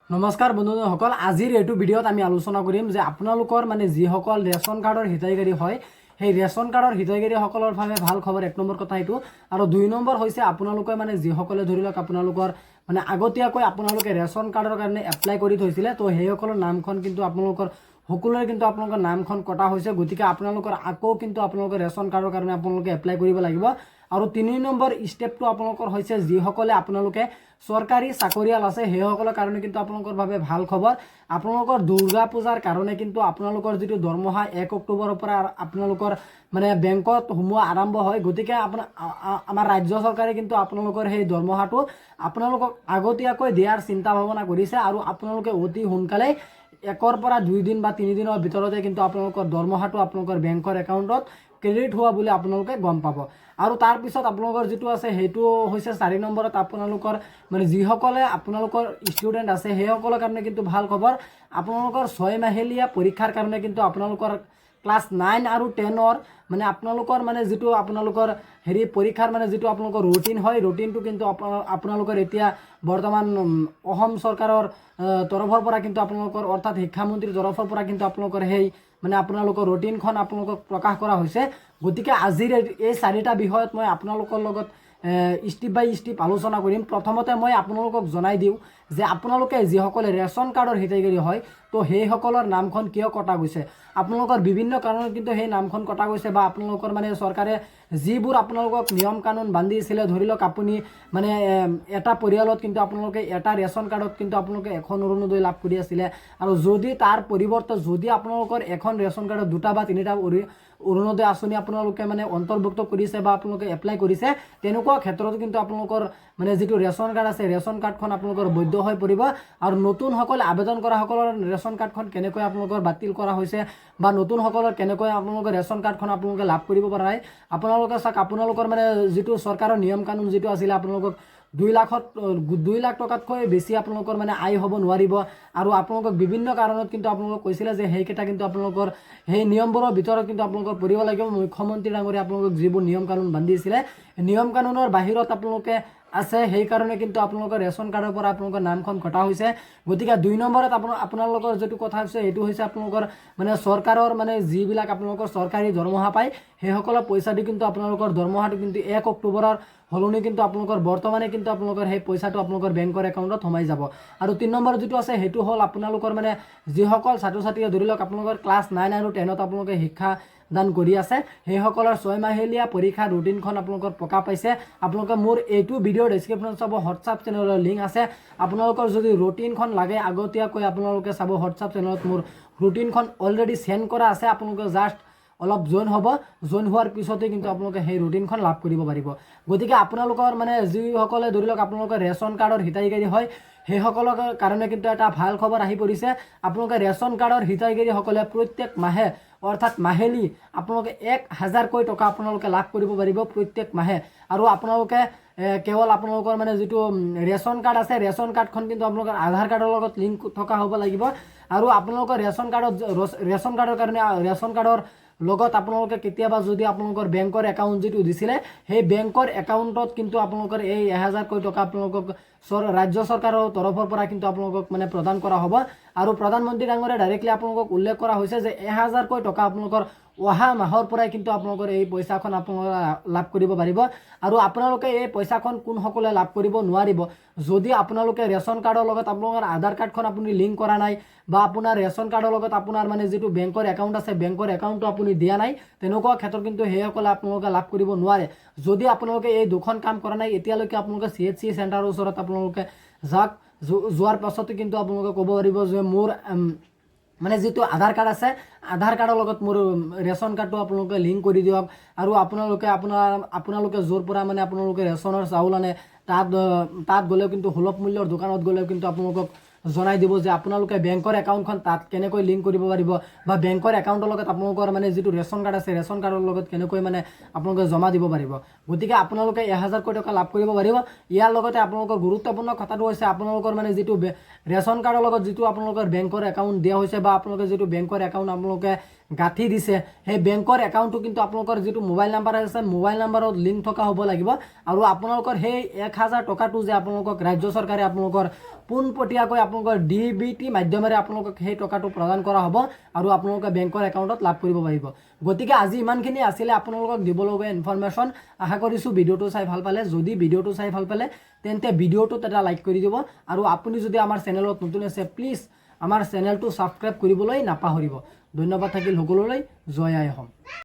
নমস্কাৰ বন্ধুসকল, আজিৰ এইটো ভিডিঅ'ত আমি আলোচনা কৰিম যে আপোনালোকৰ মানে যিসকল ৰেচন কাৰ্ডৰ হিতাধিকাৰী হয় সেই ৰেচন কাৰ্ডৰ হিতাধিকাৰীসকলৰ বাবে ভাল খবৰ। এক নম্বৰ কথা এইটো, আৰু দুই নম্বৰ হৈছে আপোনালোকে মানে যিসকলে ধৰি লওক আপোনালোকৰ মানে আগতীয়াকৈ আপোনালোকে ৰেচন কাৰ্ডৰ কাৰণে এপ্লাই কৰি থৈছিলে, তো সেইসকলৰ নামখন কিন্তু আপোনালোকৰ সকলোৰে কিন্তু আপোনালোকৰ নামখন কটা হৈছে। গতিকে আপোনালোকৰ আকৌ কিন্তু আপোনালোকে ৰেচন কাৰ্ডৰ কাৰণে আপোনালোকে এপ্লাই কৰিব লাগিব। আৰু ৩ নম্বৰ ষ্টেপটো আপোনালোকৰ হৈছে যিসকলে আপোনালোকে চৰকাৰী চাকৰিয়াল আছে সেইসকলৰ কাৰণে কিন্তু আপোনালোকৰ বাবে ভাল খবৰ। আপোনালোকৰ দুৰ্গা পূজাৰ কাৰণে কিন্তু আপোনালোকৰ যিটো দৰমহা ১ অক্টোবৰৰ পৰা আপোনালোকৰ মানে বেংকত সোমোৱা আৰম্ভ হয়। গতিকে আমাৰ ৰাজ্য চৰকাৰে কিন্তু আপোনালোকৰ সেই দৰমহাটো আপোনালোকক আগতীয়াকৈ দিয়াৰ চিন্তা ভাৱনা কৰিছে, আৰু আপোনালোকে অতি সোনকালে ১ৰ পৰা ২ দিন বা ৩ দিনৰ ভিতৰতে কিন্তু আপোনালোকৰ দৰমহাটো আপোনালোকৰ বেংকৰ একাউণ্টত ক্ৰেডিট হোৱা বুলি আপোনালোকে গম পাব। আৰু তাৰপিছত আপোনালোকৰ যিটো আছে সেইটো হৈছে ৪ নম্বৰত আপোনালোকৰ মানে যিসকলে আপোনালোকৰ ষ্টুডেণ্ট আছে সেইসকলৰ কাৰণে কিন্তু ভাল খবৰ। আপোনালোকৰ ৬ মাহিলীয়া পৰীক্ষাৰ কাৰণে কিন্তু আপোনালোকৰ ক্লাছ ৯ আৰু 10ৰ মানে আপোনালোকৰ মানে যিটো আপোনালোকৰ পৰীক্ষাৰ মানে যিটো আপোনালোকৰ ৰুটিন হয়, ৰুটিনটো কিন্তু আপোনালোকৰ এতিয়া বৰ্তমান অসম চৰকাৰৰ তৰফৰ পৰা কিন্তু আপোনালোকৰ অৰ্থাৎ শিক্ষামন্ত্ৰীৰ তৰফৰ পৰা কিন্তু আপোনালোকৰ সেই মানে আপোনালোকৰ ৰুটিনখন আপোনালোকক প্ৰকাশ কৰা হৈছে। গতিকে আজিৰ এই ৪টা বিষয়ত মই আপোনালোকৰ লগত ষ্টেপ বাই ষ্টেপ আলোচনা কৰিম। প্ৰথমতে মই আপোনালোকক জনাই দিওঁ যে আপোনালোকে যিসকলে ৰেচন কাৰ্ডৰ হিতাধিকাৰী হয় তো সেইসকলৰ নামখন কিয় কটা গৈছে। আপোনালোকৰ বিভিন্ন কাৰণত কিন্তু সেই নামখন কটা গৈছে, বা আপোনালোকৰ মানে চৰকাৰে যিবোৰ আপোনালোকক নিয়ম কানুন বান্ধিছিলে, ধৰি লওক আপুনি মানে এটা পৰিয়ালত কিন্তু আপোনালোকে এটা ৰেচন কাৰ্ডত কিন্তু আপোনালোকে এখন অৰুণোদয় লাভ কৰি আছিলে, আৰু যদি তাৰ পৰিৱৰ্তে যদি আপোনালোকৰ এখন ৰেচন কাৰ্ডত ২টা বা ৩টা অৰুণোদয় আঁচনি আপোনালোকে মানে অন্তৰ্ভুক্ত কৰিছে বা আপোনালোকে এপ্লাই কৰিছে, তেনেকুৱা ক্ষেত্ৰতো কিন্তু আপোনালোকৰ মানে যিটো ৰেচন কাৰ্ড আছে ৰেচন কাৰ্ডখন আপোনালোকৰ বৈধ হৈ পৰিব। আৰু নতুনসকলে আবেদন কৰাসকলৰ ৰেচন কাৰ্ডখন কেনেকৈ আপোনালোকৰ বাতিল কৰা হৈছে বা নতুনসকলৰ কেনেকৈ আপোনালোকৰ ৰেচন কাৰ্ডখন আপোনালোকে লাভ কৰিব পৰা নাই, আপোনালোকে চাওক আপোনালোকৰ মানে যিটো চৰকাৰৰ নিয়ম কানুন যিটো আছিলে আপোনালোকক ২ লাখ টকাতকৈ বেছি আপোনালোকৰ মানে আয় হ'ব নোৱাৰিব, আৰু আপোনালোকক বিভিন্ন কাৰণত কিন্তু আপোনালোকক কৈছিলে যে সেইকেইটা কিন্তু আপোনালোকৰ সেই নিয়মবোৰৰ ভিতৰত কিন্তু আপোনালোকৰ পৰিব লাগিব। মুখ্যমন্ত্ৰী ডাঙৰীয়া আপোনালোকক যিবোৰ নিয়ম কানুন বান্ধিছিলে নিয়ম কানুনৰ বাহিৰত আপোনালোকে আছে, সেইকাৰণে কিন্তু আপোনালোকৰ ৰেচন কাৰ্ডৰ পৰা আপোনালোকৰ নামখন কটা হৈছে। গতিকে ২ নম্বৰত আপোনালোকৰ যিটো কথা হৈছে সেইটো হৈছে আপোনালোকৰ মানে চৰকাৰৰ মানে যিবিলাক আপোনালোকৰ চৰকাৰী দৰমহা পায় সেইসকলৰ পইচা দি কিন্তু আপোনালোকৰ দৰমহাটো কিন্তু ১ অক্টোবৰৰ সলনি কিন্তু আপোনালোকৰ বৰ্তমানে কিন্তু আপোনালোকৰ সেই পইচাটো আপোনালোকৰ বেংকৰ একাউণ্টত সোমাই যাব। আৰু ৩ নম্বৰ যিটো আছে সেইটো হ'ল আপোনালোকৰ মানে যিসকল ছাত্ৰ ছাত্ৰীয়ে ধৰি লওক আপোনালোকৰ ক্লাছ ৯ আৰু 10ত আপোনালোকে শিক্ষা দান কৰি আছে সেইসকলৰ ৬ মাহিলীয়া পৰীক্ষাৰ ৰুটিনখন আপোনালোকৰ প্ৰকাশ পাইছে। আপোনালোকে মোৰ এইটো ভিডিঅ'ৰ ডেছক্ৰিপশ্যনত চাব, হোৱাটছআপ চেনেলৰ লিংক আছে। আপোনালোকৰ যদি ৰুটিনখন লাগে আগতীয়াকৈ আপোনালোকে চাব, হোৱাটছআপ চেনেলত মোৰ ৰুটিনখন অলৰেডি চেণ্ড কৰা আছে। আপোনালোকে জাষ্ট অলপ জইন হ'ব, জইন হোৱাৰ পিছতে কিন্তু আপোনালোকে সেই ৰুটিনখন লাভ কৰিব পাৰিব। গতিকে আপোনালোকৰ মানে যিসকলে ধৰি লওক আপোনালোকৰ ৰেচন কাৰ্ডৰ হিতাধিকাৰী হয় সেইসকলৰ কাৰণে কিন্তু এটা ভাল খবৰ আহি পৰিছে। আপোনালোকে ৰেচন কাৰ্ডৰ হিতাধিকাৰীসকলে প্ৰত্যেক মাহে অৰ্থাৎ মাহিলী আপোনালোকে ১,০০০কৈ টকা আপোনালোকে লাভ কৰিব পাৰিব প্ৰত্যেক মাহে। আৰু আপোনালোকে কেৱল আপোনালোকৰ মানে যিটো ৰেচন কাৰ্ড আছে ৰেচন কাৰ্ডখন কিন্তু আপোনালোকৰ আধাৰ কাৰ্ডৰ লগত লিংক থকা হ'ব লাগিব। আৰু আপোনালোকৰ ৰেচন কাৰ্ডৰ কাৰণে ৰেচন কাৰ্ডৰ লগত আপোনালোকে কেতিয়াবা যদি আপোনালোকৰ বেংকৰ একাউণ্ট যিটো দিছিলে সেই বেংকৰ একাউণ্টত কিন্তু আপোনালোকৰ এই ১,০০০কৈ টকা আপোনালোকক ৰাজ্য চৰকাৰৰ তৰফৰ পৰা কিন্তু আপোনালোকক মানে প্ৰদান কৰা হ'ব। আৰু প্ৰধানমন্ত্ৰী ডাঙৰীয়াই ডাইৰেক্টলি আপোনালোকক উল্লেখ কৰা হৈছে যে ১,০০০কৈ টকা আপোনালোকৰ অহা মাহৰ পৰাই কিন্তু আপোনালোকৰ এই পইচাখন আপোনালোকে লাভ কৰিব পাৰিব। আৰু আপোনালোকে এই পইচাখন কোনসকলে লাভ কৰিব নোৱাৰিব, যদি আপোনালোকে ৰেচন কাৰ্ডৰ লগত আপোনালোকৰ আধাৰ কাৰ্ডখন আপুনি লিংক কৰা নাই, বা আপোনাৰ ৰেচন কাৰ্ডৰ লগত আপোনাৰ মানে যিটো বেংকৰ একাউণ্ট আছে বেংকৰ একাউণ্টটো আপুনি দিয়া নাই, তেনেকুৱা ক্ষেত্ৰত কিন্তু সেইসকলে আপোনালোকে লাভ কৰিব নোৱাৰে। যদি আপোনালোকে এই দুখন কাম কৰা নাই এতিয়ালৈকে আপোনালোকে CHC চেণ্টাৰৰ ওচৰত আপোনালোকে যাওক, যোৱাৰ পাছতে কিন্তু আপোনালোকে ক'ব পাৰিব যে মোৰ মানে যিটো আধাৰ কাৰ্ড আছে আধাৰ কাৰ্ডৰ লগত মোৰ ৰেচন কাৰ্ডটো আপোনালোকে লিংক কৰি দিয়ক। আৰু আপোনালোকে য'ৰ পৰা মানে আপোনালোকে ৰেচনৰ চাউল আনে তাত গ'লেও কিন্তু সুলভ মূল্যৰ দোকানত গ'লেও কিন্তু আপোনালোকক জনাই দিব যে আপোনালোকে বেংকৰ একাউণ্টখন তাত কেনেকৈ লিংক কৰিব পাৰিব, বা বেংকৰ একাউণ্টৰ লগত আপোনালোকৰ মানে যিটো ৰেচন কাৰ্ড আছে ৰেচন কাৰ্ডৰ লগত কেনেকৈ মানে আপোনালোকে জমা দিব পাৰিব। গতিকে আপোনালোকে ১,০০০কৈ টকা লাভ কৰিব পাৰিব। ইয়াৰ লগতে আপোনালোকৰ গুৰুত্বপূৰ্ণ কথাটো হৈছে আপোনালোকৰ মানে যিটো ৰেচন কাৰ্ডৰ লগত যিটো আপোনালোকৰ বেংকৰ একাউণ্ট দিয়া হৈছে বা আপোনালোকে যিটো বেংকৰ একাউণ্ট আপোনালোকে গাঁঠি দিছে সেই বেংকৰ একাউণ্টটো কিন্তু আপোনালোকৰ যিটো মোবাইল নাম্বাৰ আছে মোবাইল নাম্বাৰত লিংক থকা হ'ব লাগিব আৰু আপোনালোকৰ সেই 1000 টকাটো যে আপোনালোকক ৰাজ্য চৰকাৰে আপোনালোকৰ পোনপটীয়াকৈ আপোনালোকৰ DBT মাধ্যমেৰে আপোনালোকক সেই টকাটো প্ৰদান কৰা হ'ব আৰু আপোনালোকে বেংকৰ একাউণ্টত লাভ কৰিব পাৰিব গতিকে আজি ইমানখিনি আছিলে আপোনালোকক দিবলগীয়া ইনফৰমেশ্যন আশা কৰিছোঁ ভিডিঅ'টো চাই ভাল পালে যদি ভিডিঅ'টো চাই ভাল পালে তেন্তে ভিডিঅ'টোত এটা লাইক কৰি দিব আৰু আপুনি যদি আমাৰ চেনেলত নতুন আছে প্লিজ আমাৰ চেনেলটো সাবস্ক্ৰাইব কৰিবলৈ নাপাহৰিব ধন্যবাদ থাকিল সকলোলৈ জয় আই অসম